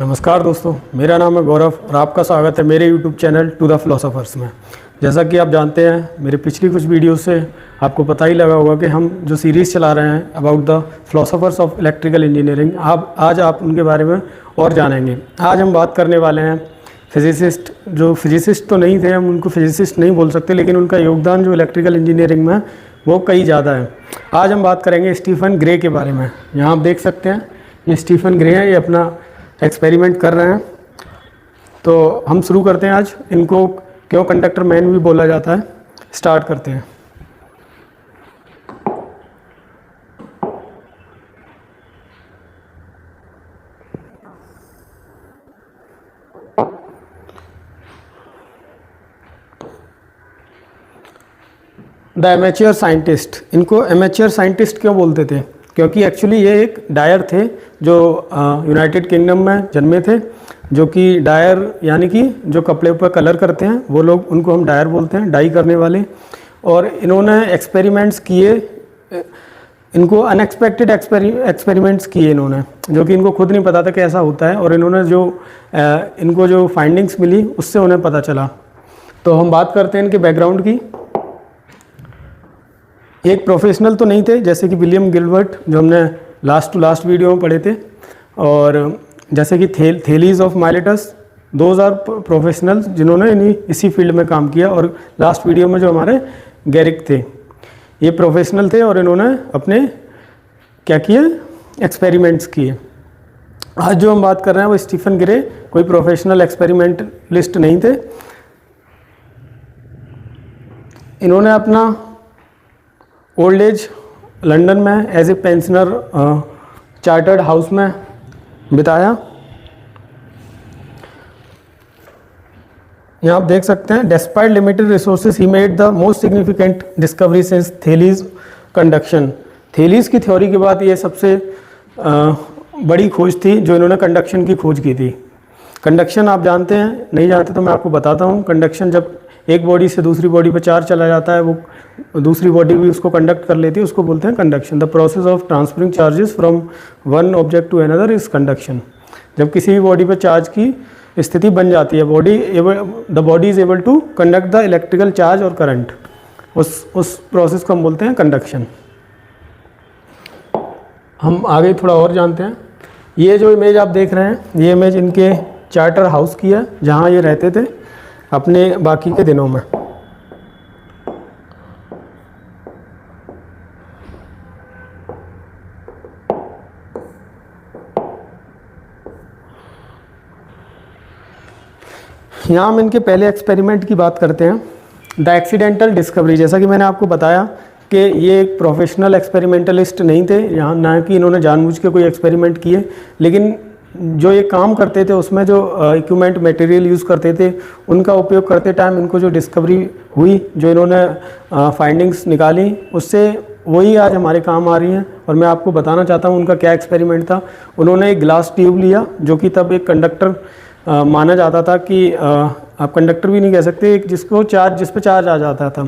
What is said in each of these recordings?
नमस्कार दोस्तों, मेरा नाम है गौरव और आपका स्वागत है मेरे YouTube channel to the philosophers में। जैसा कि आप जानते हैं, मेरे पिछली कुछ वीडियो से आपको पता ही लगा होगा कि हम जो सीरीज़ चला रहे हैं about the philosophers of electrical engineering, आज आप उनके बारे में और जानेंगे। आज हम बात करने वाले हैं फिजिसिस्ट, जो फिजिसिस्ट तो नहीं थे, हम उनको फिजिसिस्ट नहीं बोल सकते, लेकिन उनका योगदान जो इलेक्ट्रिकल इंजीनियरिंग में वो कई ज़्यादा है। आज हम बात करेंगे स्टीफन ग्रे के बारे में। यहाँ आप देख सकते हैं, ये स्टीफन ग्रे हैं, ये अपना एक्सपेरिमेंट कर रहे हैं। तो हम शुरू करते हैं। आज इनको क्यों कंडक्टर मैन भी बोला जाता है, स्टार्ट करते हैं। द एमेच्योर साइंटिस्ट, इनको एमेच्योर साइंटिस्ट क्यों बोलते थे? क्योंकि एक्चुअली ये एक डायर थे जो यूनाइटेड किंगडम में जन्मे थे, जो कि डायर यानी कि जो कपड़े पर कलर करते हैं वो लोग, उनको हम डायर बोलते हैं, डाई करने वाले। और इन्होंने एक्सपेरिमेंट्स किए, इनको अनएक्सपेक्टेड एक्सपेरिमेंट्स किए इन्होंने, जो कि इनको खुद नहीं पता था कि ऐसा होता है। और इन्होंने जो इनको जो फाइंडिंग्स मिली उससे उन्हें पता चला। तो हम बात करते हैं इनके बैकग्राउंड की। एक प्रोफेशनल तो नहीं थे जैसे कि विलियम गिलबर्ट, जो हमने लास्ट वीडियो में पढ़े थे, और जैसे कि थेलीज ऑफ माइलेटस, 2000 प्रोफेशनल्स जिन्होंने इसी फील्ड में काम किया। और लास्ट वीडियो में जो हमारे गैरिक थे, ये प्रोफेशनल थे और इन्होंने अपने क्या किए, एक्सपेरिमेंट्स किए। आज जो हम बात कर रहे हैं वो स्टीफन ग्रे कोई प्रोफेशनल एक्सपेरिमेंटलिस्ट नहीं थे। इन्होंने अपना ओल्ड एज लंदन में as a pensioner chartered house में बिताया। यहाँ आप देख सकते हैं, despite limited resources he made the most significant discovery since Thales conduction. Thales की थ्योरी के बाद ये सबसे बड़ी खोज थी जो इन्होंने कंडक्शन की खोज की थी। कंडक्शन आप जानते हैं, नहीं जानते तो मैं आपको बताता हूँ। कंडक्शन, जब एक बॉडी से दूसरी बॉडी पर चार्ज चला जाता है, वो दूसरी बॉडी भी उसको कंडक्ट कर लेती है, उसको बोलते हैं conduction. The process of transferring charges from one object to another is conduction. जब किसी भी बॉडी पर चार्ज की स्थिति बन जाती है, the body is able to conduct the electrical charge और करंट, उस प्रोसेस को हम बोलते हैं कंडक्शन। हम आगे थोड़ा और जानते हैं। ये जो इमेज आप देख रहे हैं, ये इमेज इनके चार्टर हाउस की है, जहाँ ये रहते थे अपने बाकी के दिनों में। यहाँ हम इनके पहले एक्सपेरिमेंट की बात करते हैं, द एक्सीडेंटल डिस्कवरी। जैसा कि मैंने आपको बताया कि ये एक प्रोफेशनल एक्सपेरिमेंटलिस्ट नहीं थे, यहाँ ना कि इन्होंने जानबूझ के कोई एक्सपेरिमेंट किए, लेकिन जो ये काम करते थे उसमें जो इक्विपमेंट मटेरियल यूज़ करते थे, उनका उपयोग करते टाइम इनको जो डिस्कवरी हुई, जो इन्होंने फाइंडिंग्स निकाली, उससे वही आज हमारे काम आ रही हैं। और मैं आपको बताना चाहता हूँ उनका क्या एक्सपेरिमेंट था। उन्होंने एक ग्लास ट्यूब लिया, जो कि तब एक कंडक्टर माना जाता था, कि आप कंडक्टर भी नहीं कह सकते, एक जिस पे चार्ज आ जाता था,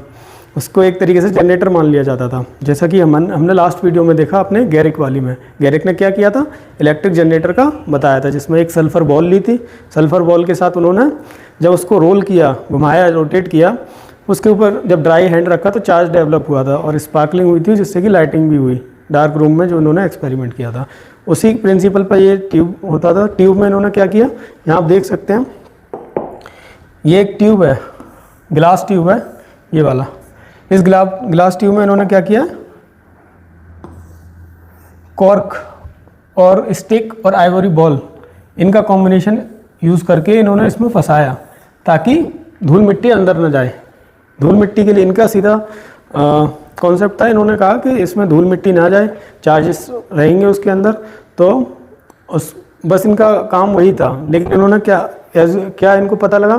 उसको एक तरीके से जनरेटर मान लिया जाता था। जैसा कि हमने लास्ट वीडियो में देखा अपने गैरिक वाली में। गैरिक ने क्या किया था, इलेक्ट्रिक जनरेटर का बताया था, जिसमें एक सल्फ़र बॉल ली थी। सल्फ़र बॉल के साथ उन्होंने जब उसको रोल किया, घुमाया, रोटेट किया, उसके ऊपर जब ड्राई हैंड रखा तो चार्ज डेवलप हुआ था और स्पार्कलिंग हुई थी, जिससे कि लाइटिंग भी हुई डार्क रूम में, जो उन्होंने एक्सपेरिमेंट किया था। उसी प्रिंसिपल पर ये ट्यूब होता था। ट्यूब में इन्होंने क्या किया, यहाँ आप देख सकते हैं, ये एक ट्यूब है, ग्लास ट्यूब है ये वाला। इस ग्लास ट्यूब में इन्होंने क्या किया, कॉर्क और स्टिक और आइवरी बॉल, इनका कॉम्बिनेशन यूज़ करके इन्होंने इसमें फंसाया, ताकि धूल मिट्टी अंदर न जाए। धूल मिट्टी के लिए इनका सीधा कॉन्सेप्ट था। इन्होंने कहा कि इसमें धूल मिट्टी ना जाए, चार्जेस रहेंगे उसके अंदर, तो बस इनका काम वही था। लेकिन इन्होंने क्या इनको पता लगा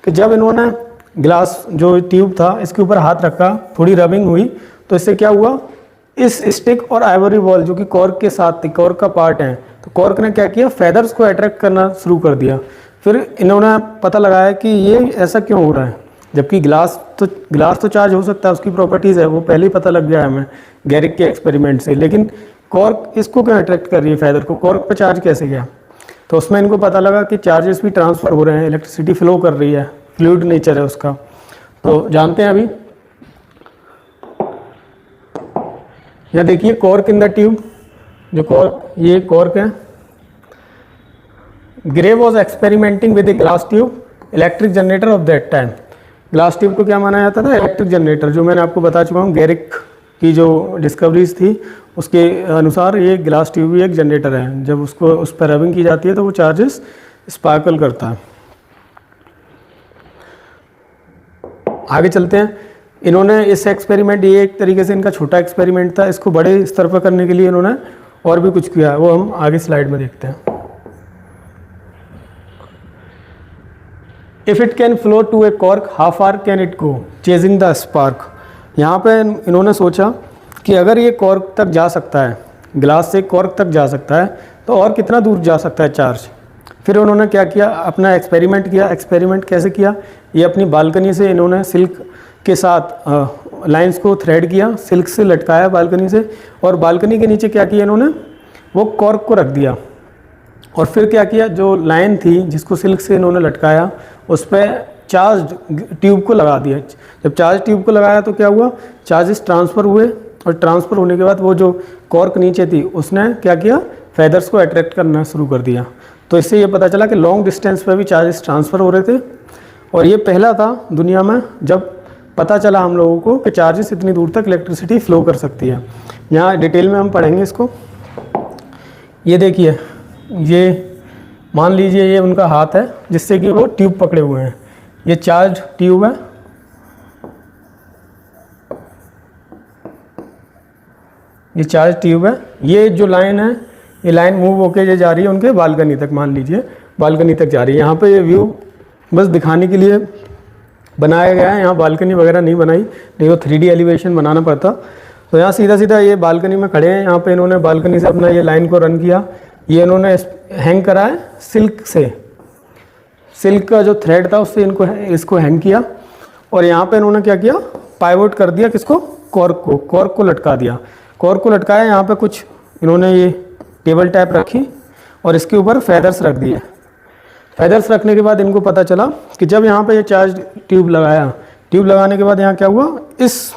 कि जब इन्होंने ग्लास जो ट्यूब था इसके ऊपर हाथ रखा, थोड़ी रबिंग हुई, तो इससे क्या हुआ, इस स्टिक और आइवरी बॉल जो कि कॉर्क के साथ थी, कॉर्क का पार्ट है, तो कॉर्क ने क्या किया, फेदर्स को अट्रैक्ट करना शुरू कर दिया। फिर इन्होंने पता लगाया कि ये ऐसा क्यों हो रहा है, जबकि ग्लास तो चार्ज हो सकता है, उसकी प्रॉपर्टीज़ है, वो पहले ही पता लग गया है हमें गैरिक के एक्सपेरिमेंट से। लेकिन कॉर्क इसको क्यों अट्रैक्ट कर रही है, फेदर को, कॉर्क पर चार्ज कैसे गया? तो उसमें इनको पता लगा कि चार्जेस भी ट्रांसफ़र हो रहे हैं, इलेक्ट्रिसिटी फ्लो कर रही है, फ्लूइड नेचर है उसका। तो जानते हैं अभी, यह देखिए कॉर्क इन द ट्यूब, जो कॉर्क, ये कॉर्क है। Grey was experimenting with a glass tube electric generator off that time. Glass tube को क्या माना जाता था? इलेक्ट्रिक जनरेटर, जो मैंने आपको बता चुका हूँ, गेरिक की जो डिस्कवरीज थी उसके अनुसार ये ग्लास ट्यूब भी एक जनरेटर है। जब उसको उस पर रबिंग की जाती है तो वो चार्जेस स्पार्कल करता है। आगे चलते हैं। इन्होंने इस एक्सपेरिमेंट, ये एक तरीके से इनका छोटा एक्सपेरिमेंट था, इसको बड़े स्तर पर करने के लिए इन्होंने और भी कुछ किया है, वो हम आगे स्लाइड में देखते हैं। If it can flow to a cork half hour can it go chasing the spark. यहाँ पे इन्होंने सोचा कि अगर ये कॉर्क तक जा सकता है, ग्लास से कॉर्क तक जा सकता है, तो और कितना दूर जा सकता है चार्ज। फिर उन्होंने क्या किया, अपना एक्सपेरिमेंट किया। एक्सपेरिमेंट कैसे किया? ये अपनी बालकनी से इन्होंने सिल्क के साथ लाइंस को थ्रेड किया, सिल्क से लटकाया बालकनी से, और बालकनी के नीचे क्या किया इन्होंने, वो कॉर्क को रख दिया। और फिर क्या किया, जो लाइन थी जिसको सिल्क से इन्होंने लटकाया, उस पर चार्ज ट्यूब को लगा दिया। जब चार्ज ट्यूब को लगाया तो क्या हुआ, चार्जेस ट्रांसफ़र हुए, और ट्रांसफ़र होने के बाद वो जो कॉर्क नीचे थी उसने क्या किया, फेदर्स को अट्रैक्ट करना शुरू कर दिया। तो इससे ये पता चला कि लॉन्ग डिस्टेंस पर भी चार्जेस ट्रांसफ़र हो रहे थे। और ये पहला था दुनिया में जब पता चला हम लोगों को कि चार्जेस इतनी दूर तक इलेक्ट्रिसिटी फ़्लो कर सकती है। यहाँ डिटेल में हम पढ़ेंगे इसको। ये देखिए, ये मान लीजिए ये उनका हाथ है जिससे कि वो ट्यूब पकड़े हुए हैं। ये चार्ज ट्यूब है, ये चार्ज ट्यूब है। ये जो लाइन है, ये लाइन मूव होके जा रही है उनके बालकनी तक, मान लीजिए बालकनी तक जा रही है। यहाँ पे ये व्यू बस दिखाने के लिए बनाया गया है, यहाँ बालकनी वगैरह नहीं बनाई, नहीं तो 3D एलिवेशन बनाना पड़ता। तो यहाँ सीधा सीधा ये बालकनी में खड़े हैं। यहाँ पे इन्होंने बालकनी से अपना ये लाइन को रन किया। ये इन्होंने हैंग करा है सिल्क से, सिल्क का जो थ्रेड था उससे इसको हैंग किया। और यहाँ पे इन्होंने क्या किया, पाइवोट कर दिया किसको, कॉर्क को लटका दिया। कॉर्क को लटकाया, यहाँ पे कुछ इन्होंने ये टेबल टाइप रखी और इसके ऊपर फेदर्स रख दिए। फेदर्स रखने के बाद इनको पता चला कि जब यहाँ पे ये चार्ज ट्यूब लगाया, ट्यूब लगाने के बाद यहाँ क्या हुआ, इस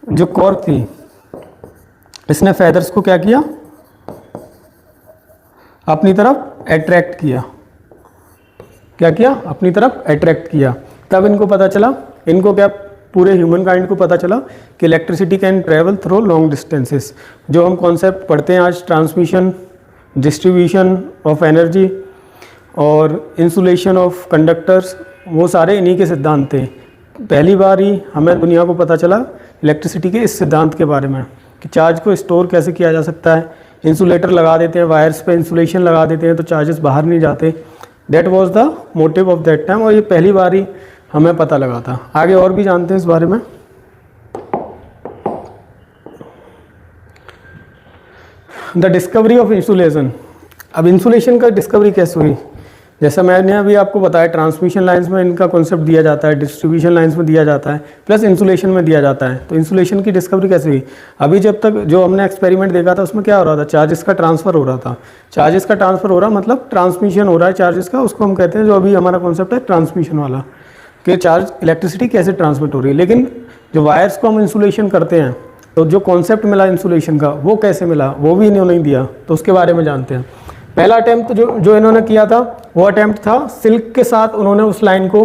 जो कॉर्क थी इसने फेदर्स को क्या किया, अपनी तरफ अट्रैक्ट किया। क्या किया, अपनी तरफ अट्रैक्ट किया। तब इनको पता चला, इनको क्या, पूरे ह्यूमन काइंड को पता चला कि electricity can travel through long distances. जो हम कॉन्सेप्ट पढ़ते हैं आज, ट्रांसमिशन, डिस्ट्रीब्यूशन ऑफ एनर्जी और इंसुलेशन ऑफ कंडक्टर्स, वो सारे इन्हीं के सिद्धांत थे। पहली बार ही हमें दुनिया को पता चला इलेक्ट्रिसिटी के इस सिद्धांत के बारे में कि चार्ज को स्टोर कैसे किया जा सकता है। इंसुलेटर लगा देते हैं, वायर्स पे इंसुलेशन लगा देते हैं तो चार्जेस बाहर नहीं जाते। That was the motive of that time, और ये पहली बार ही हमें पता लगा था। आगे और भी जानते हैं इस बारे में। The discovery of insulation. अब इंसुलेशन का डिस्कवरी कैसे हुई? जैसा मैंने अभी आपको बताया, ट्रांसमिशन लाइंस में इनका कॉन्सेप्ट दिया जाता है, डिस्ट्रीब्यूशन लाइंस में दिया जाता है, प्लस इंसुलेशन में दिया जाता है। तो इंसुलेशन की डिस्कवरी कैसे हुई? अभी जब तक जो हमने एक्सपेरिमेंट देखा था उसमें क्या हो रहा था, चार्जेस का ट्रांसफ़र हो रहा था। चार्जेस का ट्रांसफ़र हो रहा मतलब ट्रांसमिशन हो रहा है चार्जेस का, उसको हम कहते हैं, जो अभी हमारा कॉन्सेप्ट है ट्रांसमिशन वाला, कि चार्ज इलेक्ट्रिसिटी कैसे ट्रांसमिट हो रही है। लेकिन जो वायर्स को हम इंसुलेशन करते हैं, तो जो कॉन्सेप्ट मिला इंसुलेशन का वो कैसे मिला, वो भी इन्होंने नहीं दिया। तो उसके बारे में जानते हैं। पहला अटैम्प्ट जो इन्होंने किया था वो अटैम्प्ट था सिल्क के साथ, उन्होंने उस लाइन को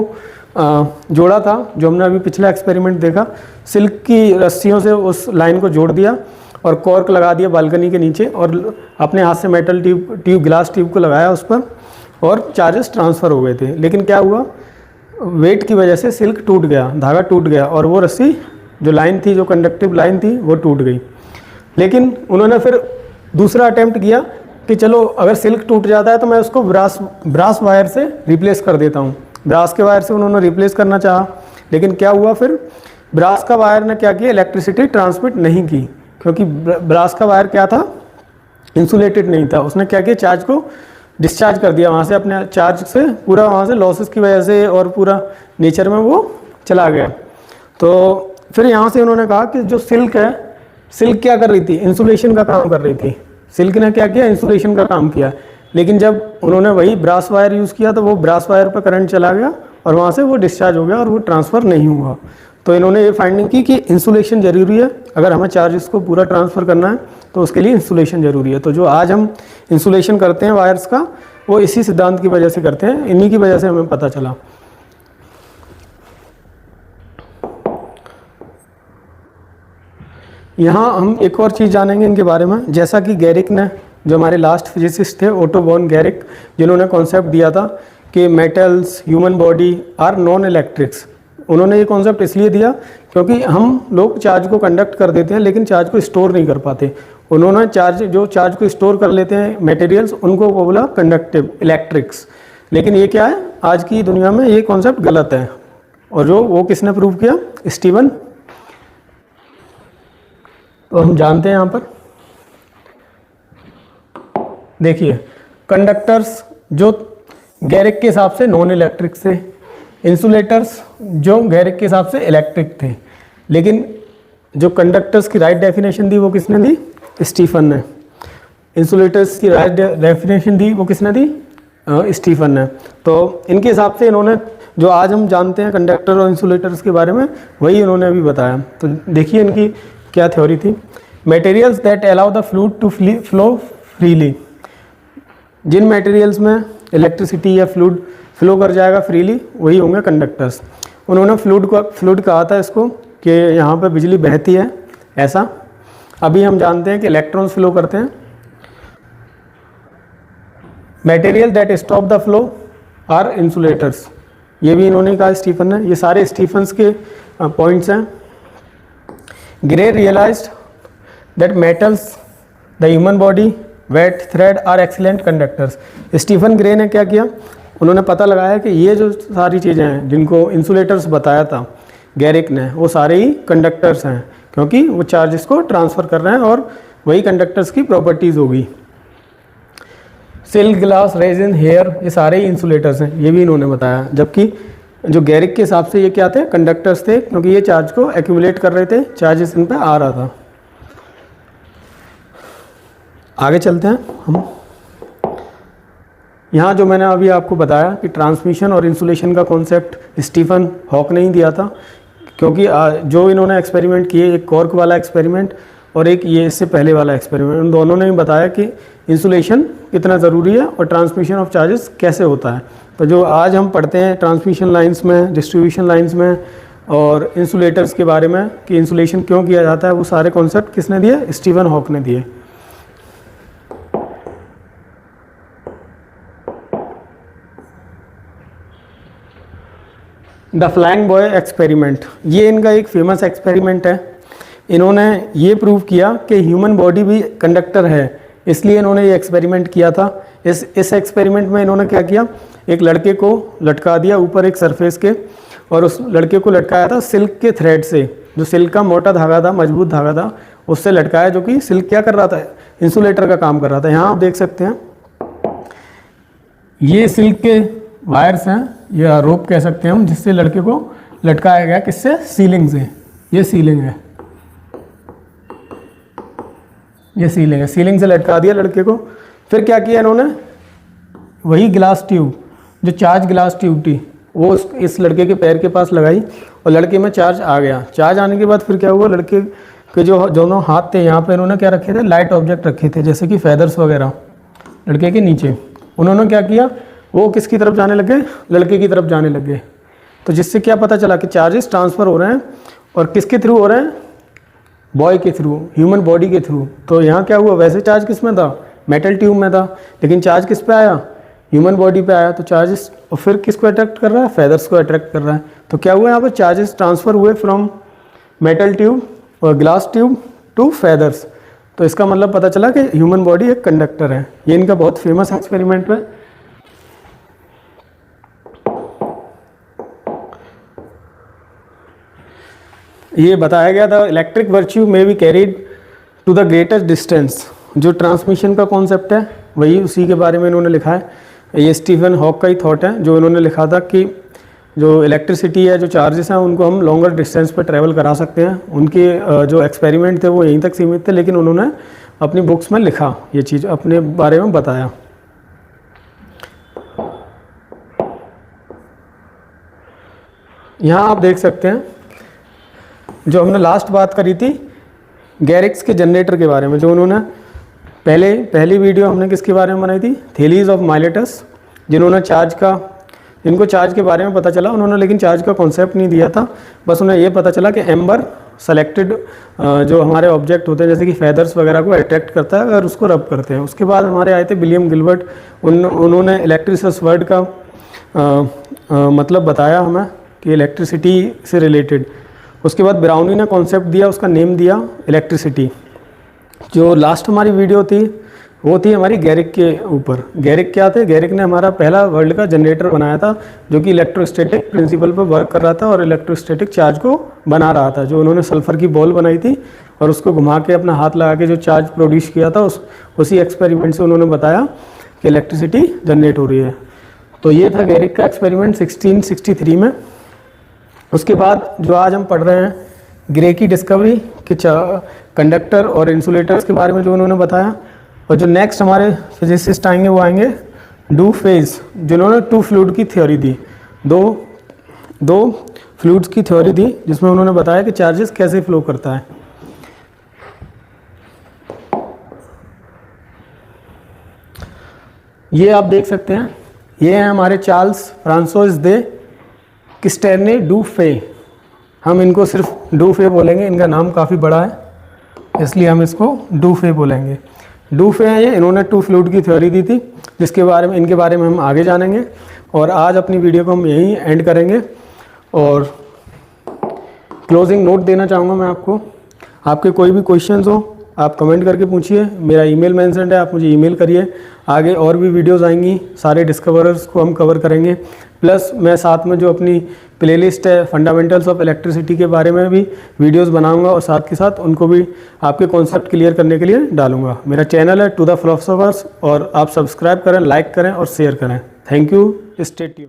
जोड़ा था, जो हमने अभी पिछला एक्सपेरिमेंट देखा। सिल्क की रस्सियों से उस लाइन को जोड़ दिया और कॉर्क लगा दिया बालकनी के नीचे, और अपने हाथ से मेटल ट्यूब ग्लास ट्यूब को लगाया उस पर, और चार्जेस ट्रांसफ़र हो गए थे। लेकिन क्या हुआ, वेट की वजह से सिल्क टूट गया, धागा टूट गया, और वो रस्सी जो लाइन थी, जो कंडक्टिव लाइन थी, वो टूट गई। लेकिन उन्होंने फिर दूसरा अटैम्प्ट किया कि चलो अगर सिल्क टूट जाता है तो मैं उसको ब्रास वायर से रिप्लेस कर देता हूँ। ब्रास के वायर से उन्होंने रिप्लेस करना चाहा, लेकिन क्या हुआ, फिर ब्रास का वायर ने क्या किया, इलेक्ट्रिसिटी ट्रांसमिट नहीं की, क्योंकि ब्रास का वायर क्या था, इंसुलेटेड नहीं था। उसने क्या किया, चार्ज को डिस्चार्ज कर दिया वहाँ से, अपने चार्ज से पूरा वहाँ से लॉसेस की वजह से, और पूरा नेचर में वो चला गया। तो फिर यहाँ से उन्होंने कहा कि जो सिल्क है, सिल्क क्या कर रही थी, इंसुलेशन का काम कर रही थी। सिल्क ने क्या किया, इंसुलेशन का काम किया। लेकिन जब उन्होंने वही ब्रास वायर यूज़ किया तो वो ब्रास वायर पर करंट चला गया और वहाँ से वो डिस्चार्ज हो गया और वो ट्रांसफ़र नहीं हुआ। तो इन्होंने ये फाइंडिंग की कि इंसुलेशन ज़रूरी है, अगर हमें चार्जेस को पूरा ट्रांसफ़र करना है तो उसके लिए इंसुलेशन ज़रूरी है। तो जो आज हम इंसुलेशन करते हैं वायर्स का, वो इसी सिद्धांत की वजह से करते हैं, इन्हीं की वजह से हमें पता चला। यहाँ हम एक और चीज़ जानेंगे इनके बारे में, जैसा कि गैरिक ने, जो हमारे लास्ट फिजिसिस्ट थे ओटो वॉन गैरिक, जिन्होंने कॉन्सेप्ट दिया था कि metals, human body are non electrics. उन्होंने ये कॉन्सेप्ट इसलिए दिया क्योंकि हम लोग चार्ज को कंडक्ट कर देते हैं लेकिन चार्ज को स्टोर नहीं कर पाते। उन्होंने जो चार्ज को स्टोर कर लेते हैं मटेरियल्स, उनको वो बोला कंडक्टिव इलेक्ट्रिक्स। लेकिन ये क्या है, आज की दुनिया में ये कॉन्सेप्ट गलत है। और जो वो किसने प्रूव किया? स्टीवन। तो हम जानते हैं यहाँ पर, देखिए कंडक्टर्स जो गैरिक के हिसाब से नॉन इलेक्ट्रिक थे, इंसुलेटर्स जो गैरिक के हिसाब से इलेक्ट्रिक थे। लेकिन जो कंडक्टर्स की राइट डेफिनेशन दी वो किसने दी? स्टीफन ने। इंसुलेटर्स की राइट डेफिनेशन दी वो किसने दी? स्टीफन ने। तो इनके हिसाब से इन्होंने जो आज हम जानते हैं कंडक्टर और इंसुलेटर्स के बारे में, वही इन्होंने अभी बताया। तो देखिए इनकी क्या थ्योरी थी। Materials that allow the fluid to flow freely, जिन मटेरियल्स में इलेक्ट्रिसिटी या फ्लूइड फ्लो कर जाएगा फ्रीली, वही होंगे कंडक्टर्स। उन्होंने फ्लूइड कहा था इसको कि यहाँ पे बिजली बहती है, ऐसा। अभी हम जानते हैं कि इलेक्ट्रॉन्स फ्लो करते हैं। Material that stop the flow are insulators, ये भी इन्होंने कहा स्टीफन ने। ये सारे स्टीफन्स के पॉइंट्स हैं। Gray realized that metals, the human body, wet, thread are excellent conductors. Stephen Gray ने क्या किया, उन्होंने पता लगाया कि ये जो सारी चीज़ें हैं जिनको इंसुलेटर्स बताया था गैरिक ने, वो सारे ही कंडक्टर्स हैं, क्योंकि वो चार्जेस को ट्रांसफ़र कर रहे हैं और वही कंडक्टर्स की प्रॉपर्टीज़ होगी। सिल्क, ग्लास, रेजिन, हेयर, ये सारे ही इंसुलेटर्स हैं, ये भी इन्होंने बताया। जबकि जो गैरिक के हिसाब से ये क्या थे? कंडक्टर्स थे, क्योंकि ये चार्ज को एक्यूमुलेट कर रहे थे, चार्जेस इन पर आ रहा था। आगे चलते हैं हम। यहाँ जो मैंने अभी आपको बताया कि ट्रांसमिशन और इंसुलेशन का कॉन्सेप्ट स्टीफन हॉक ने ही दिया था, क्योंकि जो इन्होंने एक्सपेरिमेंट किए, एक कॉर्क वाला एक्सपेरिमेंट और एक ये इससे पहले वाला एक्सपेरिमेंट, उन दोनों ने ही बताया कि इंसुलेशन कितना ज़रूरी है और ट्रांसमिशन ऑफ चार्जेस कैसे होता है। तो जो आज हम पढ़ते हैं ट्रांसमिशन लाइंस में, डिस्ट्रीब्यूशन लाइंस में और इंसुलेटर्स के बारे में कि इंसुलेशन क्यों किया जाता है, वो सारे कॉन्सेप्ट किसने दिए? स्टीफन हॉक ने दिए। द फ्लाइंग बॉय एक्सपेरिमेंट, ये इनका एक फेमस एक्सपेरिमेंट है। इन्होंने ये प्रूव किया कि ह्यूमन बॉडी भी कंडक्टर है, इसलिए इन्होंने ये एक्सपेरिमेंट किया था। इस एक्सपेरिमेंट में इन्होंने क्या किया, एक लड़के को लटका दिया ऊपर एक सरफेस के, और उस लड़के को लटकाया था सिल्क के थ्रेड से, जो सिल्क का मोटा धागा था, मजबूत धागा था, उससे लटकाया, जो कि सिल्क क्या कर रहा था? इंसुलेटर का काम कर रहा था। यहाँ आप देख सकते हैं ये सिल्क के वायर्स हैं या रोप कह सकते हैं हम, जिससे लड़के को लटकाया गया। किससे? सीलिंग से। ये सीलिंग है, ये सीलिंग है, सीलिंग से लटका दिया लड़के को। फिर क्या किया इन्होंने, वही ग्लास ट्यूब, जो चार्ज ग्लास ट्यूब थी, वो इस लड़के के पैर के पास लगाई और लड़के में चार्ज आ गया। चार्ज आने के बाद फिर क्या हुआ, लड़के के जो दोनों हाथ थे, यहाँ पे इन्होंने क्या रखे थे? लाइट ऑब्जेक्ट रखे थे, जैसे कि फेदर्स वगैरह लड़के के नीचे। उन्होंने क्या किया, वो किसकी तरफ जाने लगे? लड़के की तरफ जाने लगे। तो जिससे क्या पता चला कि चार्जेस ट्रांसफ़र हो रहे हैं, और किसके थ्रू हो रहे हैं? बॉय के थ्रू, ह्यूमन बॉडी के थ्रू। तो यहाँ क्या हुआ, वैसे चार्ज किस में था? मेटल ट्यूब में था, लेकिन चार्ज किस पे आया? ह्यूमन बॉडी पे आया। तो चार्जेस, और फिर किसको अट्रैक्ट कर रहा है? फेदर्स को अट्रैक्ट कर रहा है। तो क्या हुआ यहाँ पर, चार्जेस ट्रांसफ़र हुए फ्रॉम मेटल ट्यूब और ग्लास ट्यूब टू फेदर्स। तो इसका मतलब पता चला कि ह्यूमन बॉडी एक कंडक्टर है। ये इनका बहुत फेमस एक्सपेरिमेंट है। ये बताया गया था, electric virtue may be carried to the greatest distance. जो ट्रांसमिशन का कॉन्सेप्ट है, वही उसी के बारे में इन्होंने लिखा है। ये स्टीफन हॉक का ही थॉट है, जो इन्होंने लिखा था कि जो इलेक्ट्रिसिटी है, जो चार्जेस हैं, उनको हम लॉन्गर डिस्टेंस पर ट्रैवल करा सकते हैं। उनके जो एक्सपेरिमेंट थे वो यहीं तक सीमित थे, लेकिन उन्होंने अपनी बुक्स में लिखा, ये चीज़ अपने बारे में बताया। यहाँ आप देख सकते हैं जो हमने लास्ट बात करी थी गैरिक्स के जनरेटर के बारे में, जो उन्होंने पहली वीडियो हमने किसके बारे में बनाई थी, थेलीज ऑफ माइलेटस, जिनको चार्ज के बारे में पता चला उन्होंने, लेकिन चार्ज का कॉन्सेप्ट नहीं दिया था, बस उन्हें ये पता चला कि एम्बर सेलेक्टेड जो हमारे ऑब्जेक्ट होते हैं जैसे कि फेदर्स वगैरह को अट्रैक्ट करता है अगर उसको रब करते हैं। उसके बाद हमारे आए थे विलियम गिलबर्ट, उन्होंने इलेक्ट्रिसिस वर्ड का मतलब बताया हमें कि इलेक्ट्रिसिटी से रिलेटेड। उसके बाद ब्राउनी ने कॉन्सेप्ट दिया, उसका नेम दिया इलेक्ट्रिसिटी। जो लास्ट हमारी वीडियो थी वो थी हमारी गैरिक के ऊपर। गैरिक क्या थे, गैरिक ने हमारा पहला वर्ल्ड का जनरेटर बनाया था जो कि इलेक्ट्रोस्टैटिक प्रिंसिपल पर वर्क कर रहा था और इलेक्ट्रोस्टैटिक चार्ज को बना रहा था। जो उन्होंने सल्फर की बॉल बनाई थी और उसको घुमा के अपना हाथ लगा के जो चार्ज प्रोड्यूस किया था उसी एक्सपेरिमेंट से उन्होंने बताया कि इलेक्ट्रिसिटी जनरेट हो रही है। तो ये था गैरिक का एक्सपेरिमेंट 1663 में। उसके बाद जो आज हम पढ़ रहे हैं ग्रे की डिस्कवरी कि कंडक्टर और इंसुलेटर्स के बारे में जो उन्होंने बताया। और जो नेक्स्ट हमारे फिजिसिस्ट आएंगे वो आएंगे डू फेज, जिन्होंने टू फ्लूइड की थ्योरी दी, दो फ्लूइड्स की थ्योरी दी जिसमें उन्होंने बताया कि चार्जेस कैसे फ्लो करता है। ये आप देख सकते हैं, ये हैं हमारे चार्ल्स फ्रांसोइस दे किस्टेर्ने डू फे। हम इनको सिर्फ डू फे बोलेंगे, इनका नाम काफ़ी बड़ा है इसलिए हम इसको डू फे बोलेंगे। डू फे हैं ये, इन्होंने टू फ्लूइड की थ्योरी दी थी इनके बारे में हम आगे जानेंगे। और आज अपनी वीडियो को हम यहीं एंड करेंगे। और क्लोजिंग नोट देना चाहूँगा मैं आपको, आपके कोई भी क्वेश्चंस हो आप कमेंट करके पूछिए, मेरा ईमेल मेंशन है, आप मुझे ईमेल करिए। आगे और भी वीडियोस आएंगी, सारे डिस्कवरर्स को हम कवर करेंगे। प्लस मैं साथ में जो अपनी प्लेलिस्ट है फंडामेंटल्स ऑफ इलेक्ट्रिसिटी के बारे में भी वीडियोस बनाऊंगा और साथ के साथ उनको भी आपके कॉन्सेप्ट क्लियर करने के लिए डालूंगा। मेरा चैनल है टू द फिलोसोफर्स और आप सब्सक्राइब करें, लाइक करें और शेयर करें। Thank you, stay tuned.